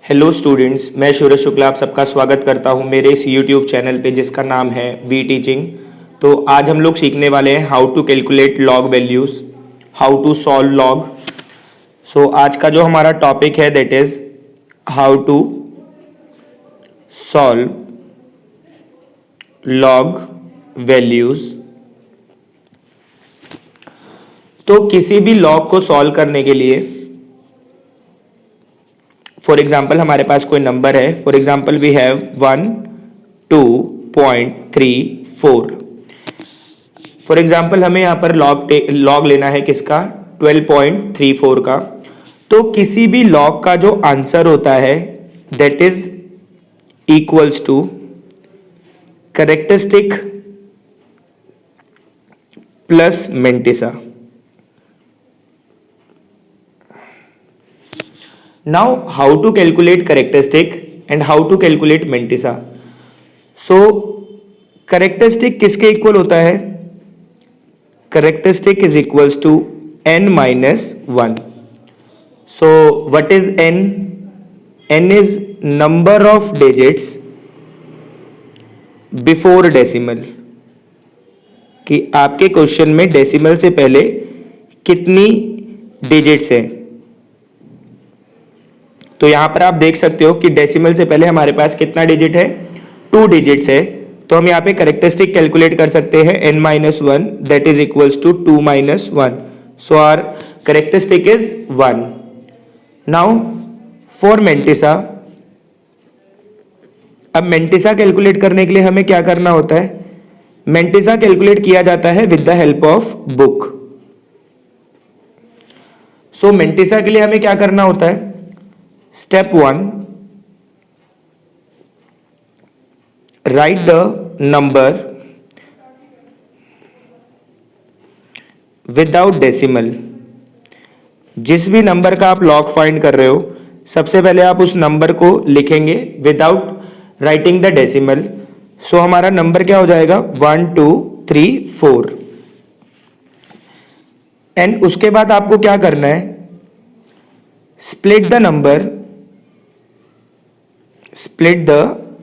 Hello students, मैं सूरज शुक्ला आप सबका स्वागत करता हूं मेरे इस यूट्यूब चैनल पे जिसका नाम है वी टीचिंग। तो आज हम लोग सीखने वाले हैं how to calculate log values, how to solve log. So आज का जो हमारा टॉपिक है that is how to solve log values. तो किसी भी लॉग को सॉल्व करने के लिए फॉर एग्जाम्पल हमारे पास कोई नंबर है, for example we have 1 2.34। For example हमें यहाँ पर लॉग लेना है किसका, 12.34 का। तो किसी भी लॉग का जो आंसर होता है that is equals to characteristic plus mantissa. Now how to calculate characteristic and how to calculate Mantissa. So characteristic किसके इक्वल होता है, characteristic is equals to n minus 1. So what is n? n is number of digits before decimal, कि आपके question में decimal से पहले कितनी digits है। तो यहां पर आप देख सकते हो कि डेसिमल से पहले हमारे पास कितना डिजिट है, 2 डिजिट्स है। तो हम यहाँ पे कैरेक्टरिस्टिक कैलकुलेट कर सकते हैं n minus 1 that is equals to 2 minus 1। So our characteristic is 1। Now for mantissa, अब मेंटिसा कैलकुलेट करने के लिए हमें क्या करना होता है, मेंटिसा कैलकुलेट किया जाता है with the help of book. So mantissa के लिए हमें क्या करना होता है, Step 1, write the number without decimal। जिस भी नंबर का आप लॉग फाइंड कर रहे हो सबसे पहले आप उस नंबर को लिखेंगे विदाउट राइटिंग द डेसिमल। सो हमारा नंबर क्या हो जाएगा 1 2 3 4। एंड उसके बाद आपको क्या करना है, split the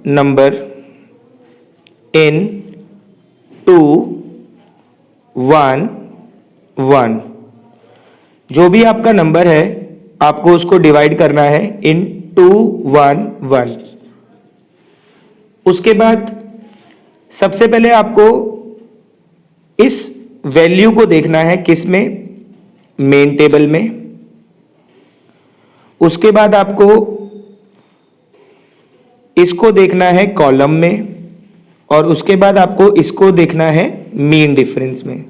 number in 2 1 1। जो भी आपका नंबर है आपको उसको डिवाइड करना है इन 2 1 1। उसके बाद सबसे पहले आपको इस वैल्यू को देखना है किस में, मेन टेबल में। उसके बाद आपको इसको देखना है कॉलम में, और उसके बाद आपको इसको देखना है मीन डिफरेंस में।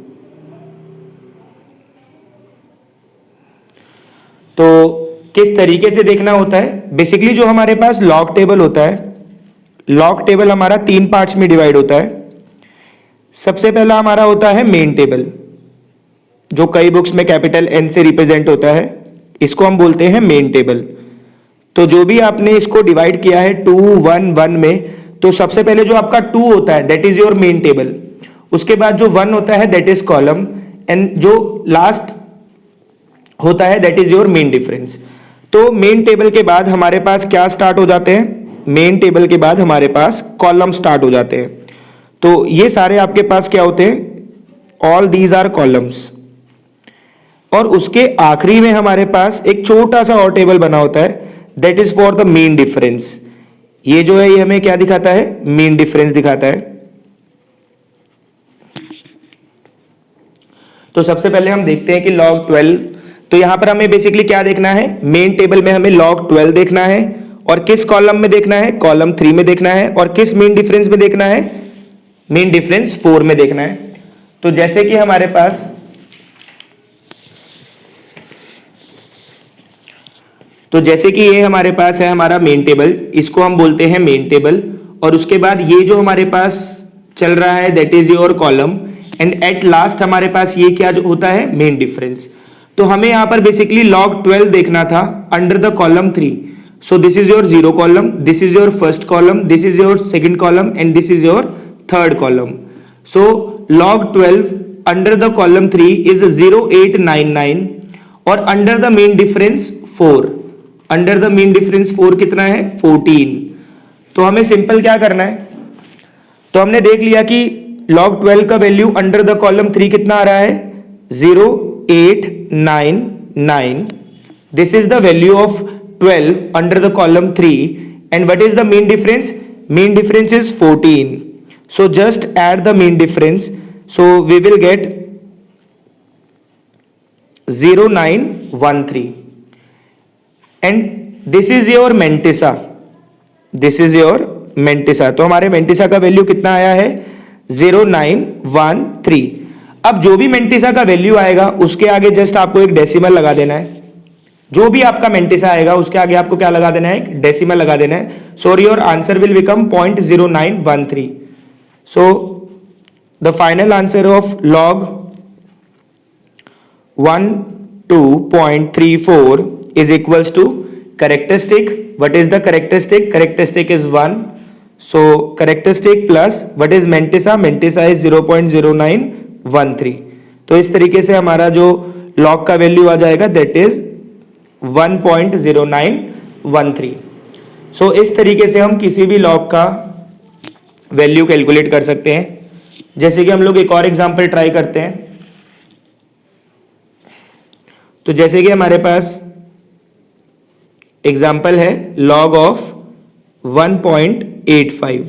तो किस तरीके से देखना होता है, बेसिकली जो हमारे पास लॉग टेबल होता है, लॉग टेबल हमारा 3 पार्ट्स में डिवाइड होता है। सबसे पहला हमारा होता है मेन टेबल, जो कई बुक्स में कैपिटल N से रिप्रेजेंट होता है, इसको हम बोलते हैं मेन टेबल। तो जो भी आपने इसको डिवाइड किया है 2 1 1 में, तो सबसे पहले जो आपका 2 होता है that is your main table. उसके बाद जो 1 होता है दैट इज कॉलम, एंड जो लास्ट होता है that is your main difference. तो मेन टेबल के बाद हमारे पास क्या स्टार्ट हो जाते हैं, मेन टेबल के बाद हमारे पास कॉलम स्टार्ट हो जाते हैं। तो ये सारे आपके पास क्या होते हैं, ऑल दीज आर कॉलम्स। और उसके आखिरी में हमारे पास एक छोटा सा और टेबल बना होता है that is for the mean difference. ये जो है ये हमें क्या दिखाता है, मीन डिफरेंस दिखाता है। तो सबसे पहले हम देखते हैं कि लॉग 12। तो यहां पर हमें बेसिकली क्या देखना है, मेन टेबल में हमें लॉग 12 देखना है, और किस कॉलम में देखना है, कॉलम 3 में देखना है, और किस मीन डिफरेंस में देखना है, मीन डिफरेंस 4 में देखना है। तो जैसे कि हमारे पास, तो जैसे कि ये हमारे पास है हमारा मेन टेबल, इसको हम बोलते हैं मेन टेबल। और उसके बाद ये जो हमारे पास चल रहा है that is your column, and at last हमारे पास ये क्या जो होता है, मेन डिफरेंस। तो हमें यहां पर बेसिकली लॉग 12 देखना था under the column 3। So this is your 0 column, this is your first column, this is your second column, and this is your third column. So log 12 under the column 3 is 0899 और under the main difference 4। Under the mean difference 4 कितना है 14। तो हमें simple क्या करना है, तो हमने देख लिया कि log 12 का वैल्यू अंडर द कॉलम 3 कितना आ रहा है 0899। This is the value of 12 under the column 3 and what is the mean difference, mean difference is 14। So just add the mean difference, so we will get 0913 and this is your mantissa, this is your mantissa. तो हमारे mantissa का value कितना आया है 0913। अब जो भी mantissa का वैल्यू आएगा उसके आगे जस्ट आपको एक डेसिमल लगा देना है। जो भी आपका मेंटिसा आएगा उसके आगे आपको क्या लगा देना है, एक डेसिमल लगा देना है। सो your answer will become 0.0913। So the final answer of log 12.34 is equals to characteristic. What is the characteristic? Characteristic is 1. So characteristic plus what is Mantissa? Mantissa is 0.0913. तो इस तरीके से हमारा जो log का वैल्यू आ जाएगा that is 1.0913. So इस तरीके से हम किसी भी log का वैल्यू कैलकुलेट कर सकते हैं। जैसे कि हम लोग एक और एग्जांपल ट्राई करते हैं। तो जैसे कि हमारे पास एग्जाम्पल है log ऑफ 1.85।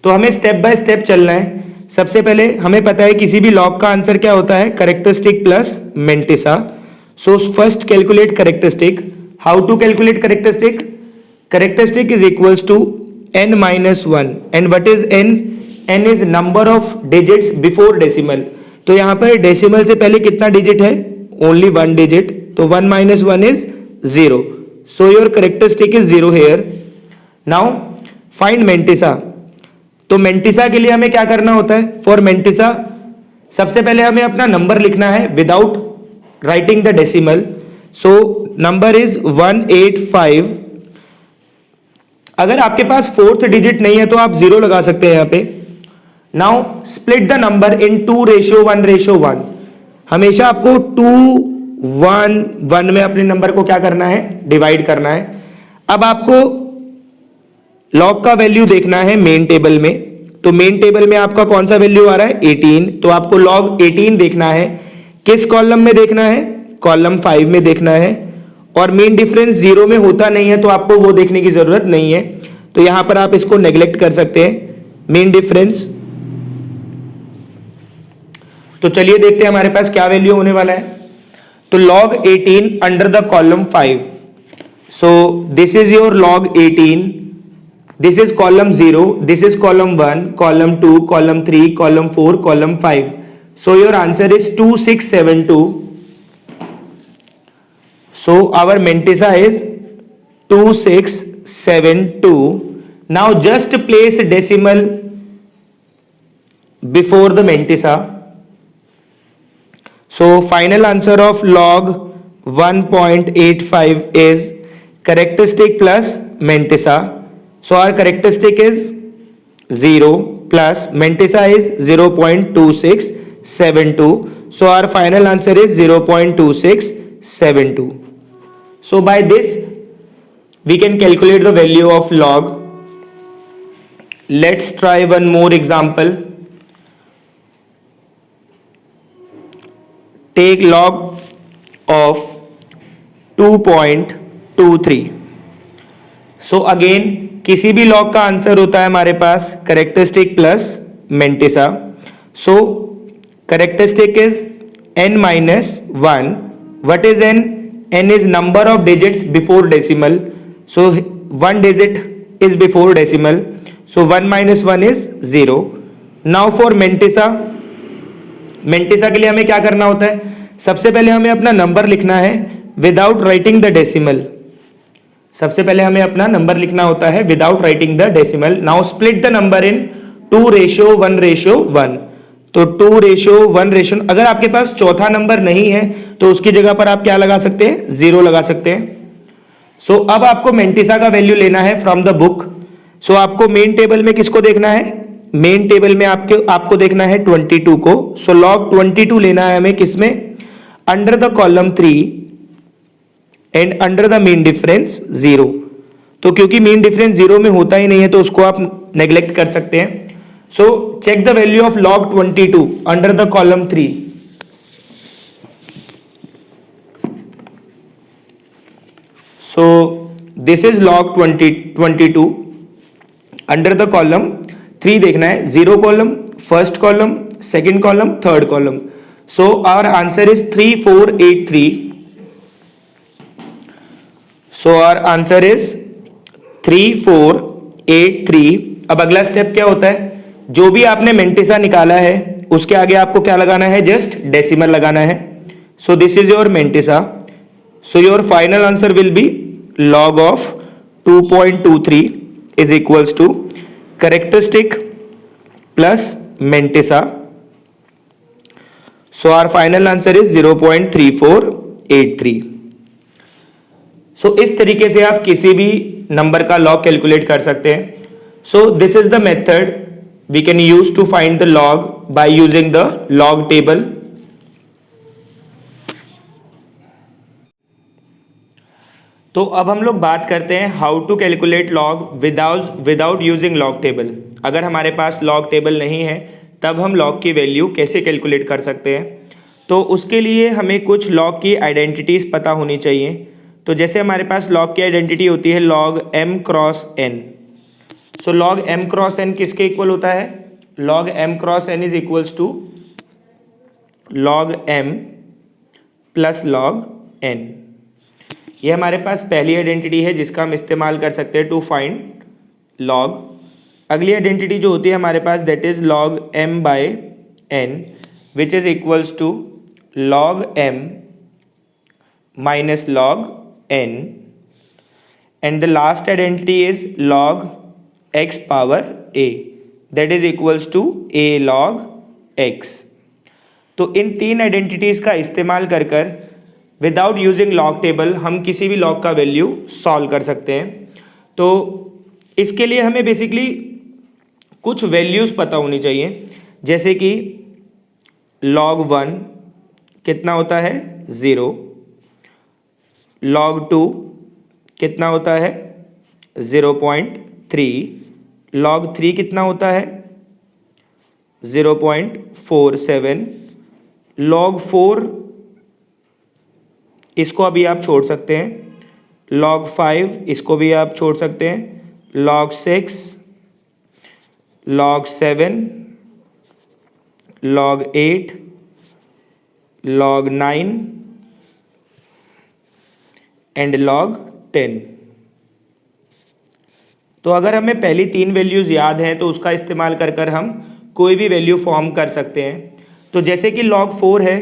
तो हमें स्टेप बाय स्टेप चलना है। सबसे पहले हमें पता है किसी भी log का आंसर क्या होता है, characteristic plus mantissa. So first calculate characteristic. How to calculate characteristic? Characteristic is equals to n minus 1 and what is n? n is number of digits before decimal. तो यहां पर डेसिमल से पहले कितना डिजिट है, ओनली 1 डिजिट। तो 1 minus 1 is 0। So your characteristic is 0 here. Now find Mantissa. तो Mantissa के लिए हमें क्या करना होता है? For Mantissa सबसे पहले हमें अपना नंबर लिखना है without writing the decimal. So number is 185। अगर आपके पास 4th डिजिट नहीं है तो आप 0 लगा सकते हैं यहाँ पे। Now split the number in 2:1:1। हमेशा आपको 2:1:1 में अपने नंबर को क्या करना है, डिवाइड करना है। अब आपको log का वैल्यू देखना है मेन टेबल में। तो मेन टेबल में आपका कौन सा वैल्यू आ रहा है 18। तो आपको log 18 देखना है। किस कॉलम में देखना है, कॉलम 5 में देखना है। और मेन डिफरेंस 0 में होता नहीं है तो आपको वो देखने की जरूरत नहीं है। तो यहां पर आप इसको नेग्लेक्ट कर सकते हैं मेन डिफरेंस। तो चलिए देखते हैं हमारे पास क्या वैल्यू होने वाला है। तो log 18 under the column 5। So this is your log 18, this is column 0, this is column 1, column 2, column 3, column 4, column 5। So your answer is 2672। So our Mantissa is 2672। Now just place decimal before the Mantissa. So final answer of log 1.85 is characteristic plus Mantissa. So our characteristic is 0 plus Mantissa is 0.2672. So our final answer is 0.2672. So by this we can calculate the value of log. Let's try one more example. Take log of 2.23. So again किसी भी log का answer होता है हमारे पास characteristic plus Mantissa. So characteristic is n minus 1. What is n? n is number of digits before decimal. So 1 digit is before decimal. So 1 minus 1 is 0. Now for Mantissa के लिए हमें क्या करना होता है, सबसे पहले हमें अपना नंबर लिखना है विदाउट राइटिंग द डेसिमल। सबसे पहले हमें अपना नंबर लिखना होता है without writing the decimal. Now split the number in 2:1:1। तो 2:1:1। अगर आपके पास चौथा नंबर नहीं है तो उसकी जगह पर आप क्या लगा सकते हैं, 0 लगा सकते हैं। सो अब आपको Mantissa का वैल्यू लेना है फ्रॉम द बुक। सो आपको मेन टेबल में किसको देखना है, मेन टेबल में आपको देखना है 22 को। सो log 22 लेना है हमें किसमें, under the column 3 and under the mean difference 0। तो क्योंकि मीन डिफरेंस 0 में होता ही नहीं है तो उसको आप नेग्लेक्ट कर सकते हैं। So check the value of log 22 under the column 3। So this is log 22 under the column 3 देखना है, 0 column, first column, second column, third column. So our answer is 3483। So our answer is 3483। अब अगला step क्या होता है, जो भी आपने मेंटिसा निकाला है उसके आगे आपको क्या लगाना है, जस्ट डेसिमल लगाना है। सो this is your mantissa. So your final answer will be log of 2.23 is equals to characteristic plus mantissa. So our final answer is 0.3483। So इस तरीके से आप किसी भी नंबर का log कैलकुलेट कर सकते हैं। So this is the method we can use to find the log by using the log table। तो अब हम लोग बात करते हैं how to calculate log without using log table. अगर हमारे पास लॉग टेबल नहीं है तब हम लॉग की वैल्यू कैसे कैलकुलेट कर सकते हैं। तो उसके लिए हमें कुछ लॉग की आइडेंटिटीज़ पता होनी चाहिए। तो जैसे हमारे पास लॉग की आइडेंटिटी होती है log m cross n। So log m cross n किसके इक्वल होता है, log m cross n is equals to log m plus log n। ये हमारे पास पहली आइडेंटिटी है जिसका हम इस्तेमाल कर सकते हैं टू फाइंड log। अगली आइडेंटिटी जो होती है हमारे पास that is log m by n which is equals to log m minus log n and the last identity is log x power a that is equals to a log x। तो इन तीन identities का इस्तेमाल कर कर without using log table हम किसी भी log का वैल्यू सॉल्व कर सकते हैं। तो इसके लिए हमें बेसिकली कुछ वैल्यूज़ पता होनी चाहिए, जैसे कि log 1 कितना होता है 0, log 2 कितना होता है 0.3, log 3 कितना होता है 0.47, log 4 इसको अभी आप छोड़ सकते हैं, log 5 इसको भी आप छोड़ सकते हैं, log 6, log 7, log 8, log 9 and log 10। तो अगर हमें पहली तीन वैल्यूज़ याद हैं तो उसका इस्तेमाल कर कर हम कोई भी वैल्यू फॉर्म कर सकते हैं। तो जैसे कि log 4 है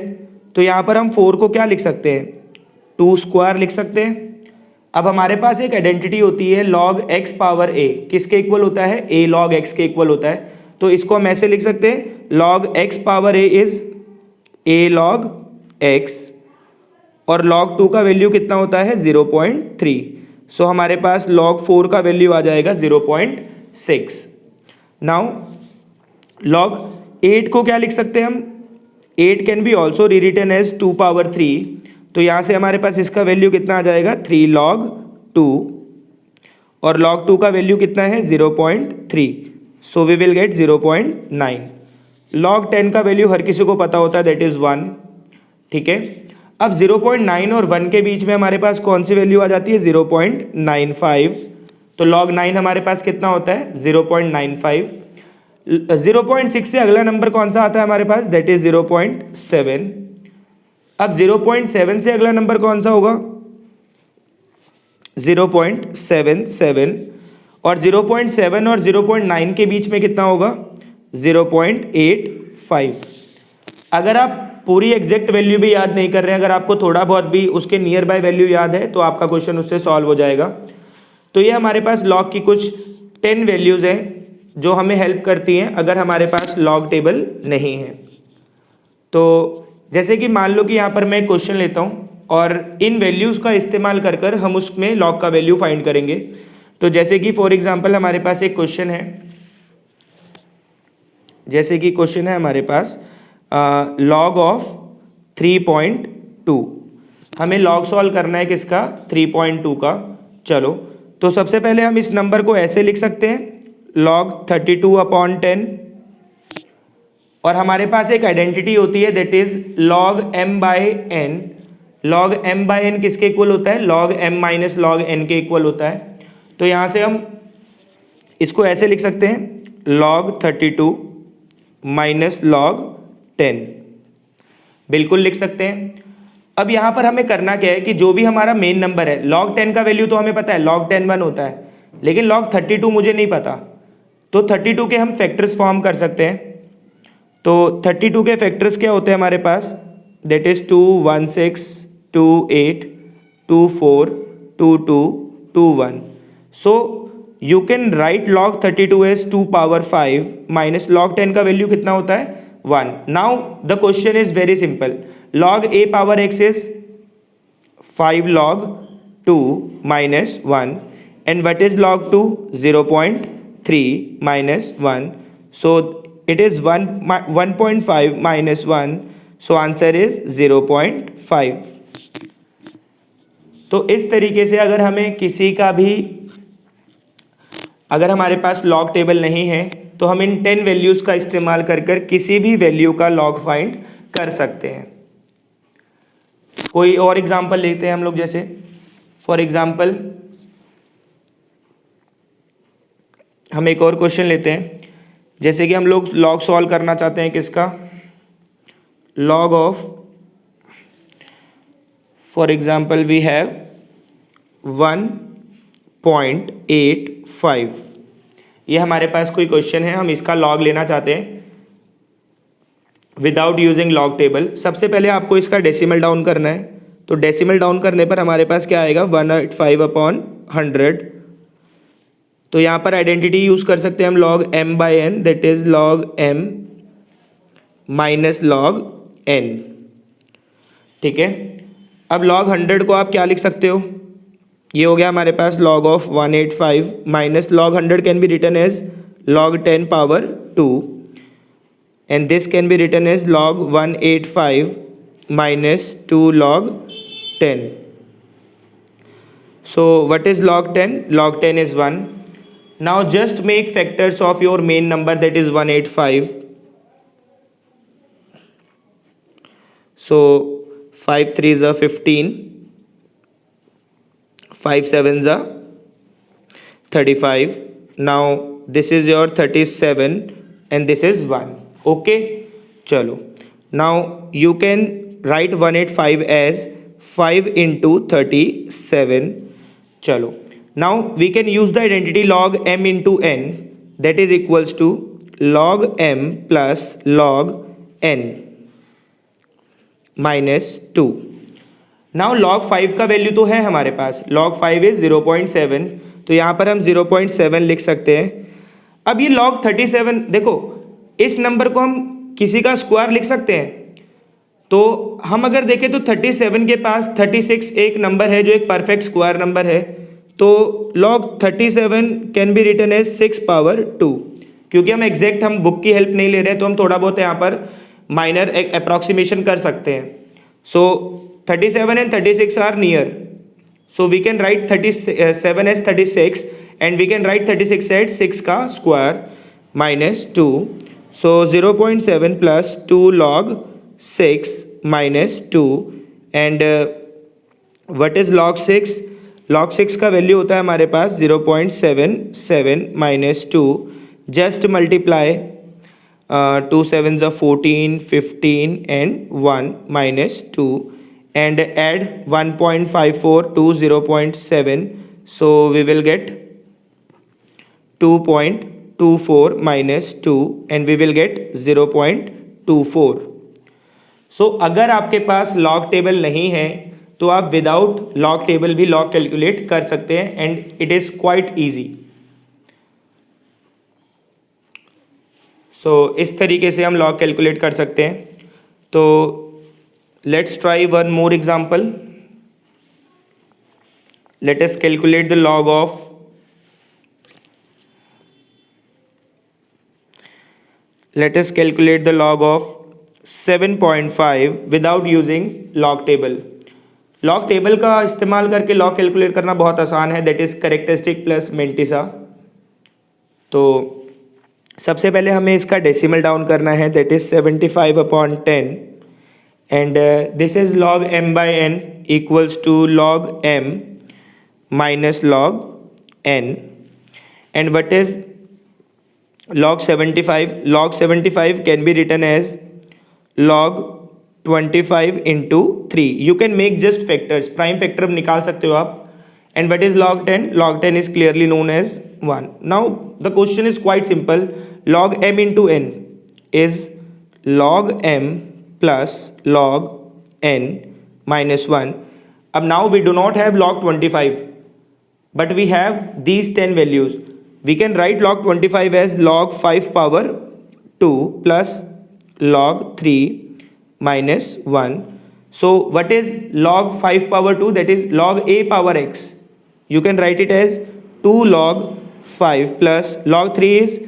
तो यहाँ पर हम 4 को क्या लिख सकते हैं 2 स्क्वायर लिख सकते हैं। अब हमारे पास एक आइडेंटिटी होती है log x पावर a किसके इक्वल होता है a log x के इक्वल होता है। तो इसको हम ऐसे लिख सकते हैं log x power a is a log x और log 2 का वैल्यू कितना होता है 0.3। सो हमारे पास log 4 का वैल्यू आ जाएगा 0.6। नाउ log 8 को क्या लिख सकते हैं हम, 8 can be also rewritten as 2 power 3। तो यहाँ से हमारे पास इसका वैल्यू कितना आ जाएगा 3 log 2 और log 2 का वैल्यू कितना है 0.3। So we will get 0.9। log 10 का वैल्यू हर किसी को पता होता है दैट इज़ 1। ठीक है, अब 0.9 और 1 के बीच में हमारे पास कौन सी वैल्यू आ जाती है 0.95। तो log 9 हमारे पास कितना होता है 0.95। 0.6 से अगला नंबर कौन सा आता है हमारे पास दैट इज 0.7। अब 0.7 से अगला नंबर कौन सा होगा 0.77 और 0.7 और 0.9 के बीच में कितना होगा 0.85। अगर आप पूरी एग्जैक्ट वैल्यू भी याद नहीं कर रहे हैं, अगर आपको थोड़ा बहुत भी उसके नियर बाय वैल्यू याद है तो आपका क्वेश्चन उससे सॉल्व हो जाएगा। तो ये हमारे पास लॉग की कुछ 10 वैल्यूज़ हैं जो हमें हेल्प करती हैं अगर हमारे पास लॉग टेबल नहीं है। तो जैसे कि मान लो कि यहाँ पर मैं क्वेश्चन लेता हूँ और इन वैल्यूज़ का इस्तेमाल कर कर हम उसमें लॉग का वैल्यू फाइंड करेंगे। तो जैसे कि फॉर एग्जांपल हमारे पास एक क्वेश्चन है, जैसे कि क्वेश्चन है हमारे पास log ऑफ 3.2। हमें लॉग सॉल्व करना है किसका, 3.2 का। चलो, तो सबसे पहले हम इस नंबर को ऐसे लिख सकते हैं, log 32/10, और हमारे पास एक आइडेंटिटी होती है that is log m/n। log m/n किसके इक्वल होता है, log m minus log n के इक्वल होता है। तो यहाँ से हम इसको ऐसे लिख सकते हैं, log 32 माइनस log 10, बिल्कुल लिख सकते हैं। अब यहाँ पर हमें करना क्या है कि जो भी हमारा मेन नंबर है, log 10 का वैल्यू तो हमें पता है, log 10 1 होता है, लेकिन log 32 मुझे नहीं पता। तो 32 के हम फैक्टर्स फॉर्म कर सकते हैं। तो 32 के फैक्टर्स क्या होते हैं हमारे पास, that is 2 1 6 2 8 2 4 2 2 2 1। So you can write log 32 as 2 power 5 minus log 10 का वैल्यू कितना होता है, 1। Now the question is very simple, log a power x is 5 log 2 minus 1, and what is log 2, 0.3 minus 1, so it is 1.5 minus 1, so answer is 0.5। तो इस तरीके से अगर हमें किसी का भी, अगर हमारे पास log टेबल नहीं है तो हम इन 10 वैल्यूज़ का इस्तेमाल कर कर किसी भी वैल्यू का log फाइंड कर सकते हैं। कोई और एग्जाम्पल लेते हैं हम लोग, जैसे फॉर एग्जाम्पल हम एक और क्वेश्चन लेते हैं, जैसे कि हम लोग log सॉल्व करना चाहते हैं किसका, log of, for example we have 1.85, ये हमारे पास कोई क्वेश्चन है, हम इसका log लेना चाहते हैं विदाउट यूजिंग लॉग टेबल। सबसे पहले आपको इसका डेसिमल डाउन करना है, तो डेसिमल डाउन करने पर हमारे पास क्या आएगा, 185/100। तो यहाँ पर आइडेंटिटी यूज़ कर सकते हैं हम log m/n, that is log m minus log n, ठीक है। अब log 100 को आप क्या लिख सकते हो, ये हो गया हमारे पास log of 185 minus log 100 can be written as log 10 power 2, and this can be written as log 185 minus 2 log 10. So what is log 10? Log 10 is 1. Now just make factors of your main number, that is 185. So 5 3s are 15, 5 7s are 35. Now this is your 37 and this is 1. Okay, चलो, now you can write 185 as 5 into 37। चलो, now we can use the identity log m into n, that is equals to log m plus log n minus 2। Now log 5 का value तो है हमारे पास, log 5 is 0.7, तो यहाँ पर हम 0.7 लिख सकते हैं। अब ये log 37, देखो इस नंबर को हम किसी का स्क्वायर लिख सकते हैं, तो हम अगर देखें तो 37 के पास 36 एक नंबर है जो एक परफेक्ट स्क्वायर नंबर है, तो log 37 can be written as 6 power 2। क्योंकि हम एग्जैक्ट, हम बुक की हेल्प नहीं ले रहे हैं, तो हम थोड़ा बहुत यहाँ पर माइनर अप्रॉक्सीमेशन कर सकते हैं। So 37 and 36 are near, so we can write 37 as 36 and we can write 36 as 6 का square minus 2। So 0.7 plus 2 log 6 minus 2, and what is log 6? log 6 का वैल्यू होता है हमारे पास 0.77 minus 2। Just multiply 2 7s are 14, 15 and 1 minus 2, and add 1.54 to 0.7, so we will get 2.24 minus 2 and we will get 0.24। So अगर आपके पास log table नहीं है तो आप विदाउट लॉग टेबल भी लॉग कैलकुलेट कर सकते हैं, and it is quite easy. So इस तरीके से हम लॉग कैलकुलेट कर सकते हैं। तो let's try one more example. Let us calculate the log of let us calculate the log of 7.5 without using log table। Log table का इस्तेमाल करके लॉग कैलकुलेट करना बहुत आसान है, that is characteristic plus mantissa. तो सबसे पहले हमें इसका डेसिमल डाउन करना है, that is 75/10 and this is log m by n equals to log m minus log n and what is log 75? Log 75 can be written as log 25 into 3. You can make just factors, prime factor निकाल सकते हो आप. And what is log 10? Log 10 is clearly known as 1. Now the question is quite simple. Log m into n is log m plus log n minus 1. Now we do not have log 25, but we have these 10 values. We can write log 25 as log 5 power 2 plus log 3 minus 1. So what is log 5 power 2? That is log a power x. You can write it as 2 log 5 plus log 3 is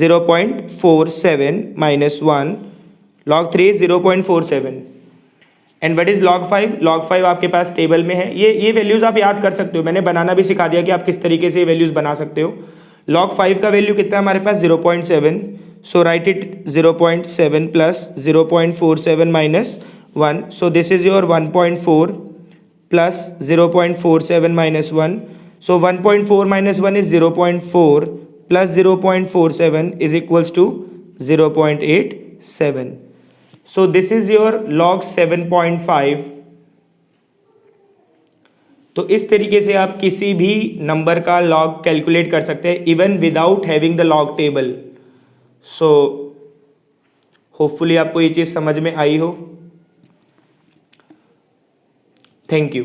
0.47 minus 1. Log 3 is 0.47. And what is log 5? log 5 आपके पास table में है. ये values आप याद कर सकते हो, मैंने बनाना भी सिखा दिया कि आप किस तरीके से ये वैल्यूज़ बना सकते हो. log 5 का वैल्यू कितना है हमारे पास? 0.7. So write it 0.7 plus 0.47 minus 1. So this is your 1.4 plus 0.47 minus 1. So 1.4 minus 1 is 0.4 plus 0.47 is equals to 0.87. So this is your log 7.5. तो इस तरीके से आप किसी भी नंबर का लॉग कैलकुलेट कर सकते हैं even without having the log table. So hopefully आपको ये चीज़ समझ में आई हो. Thank you.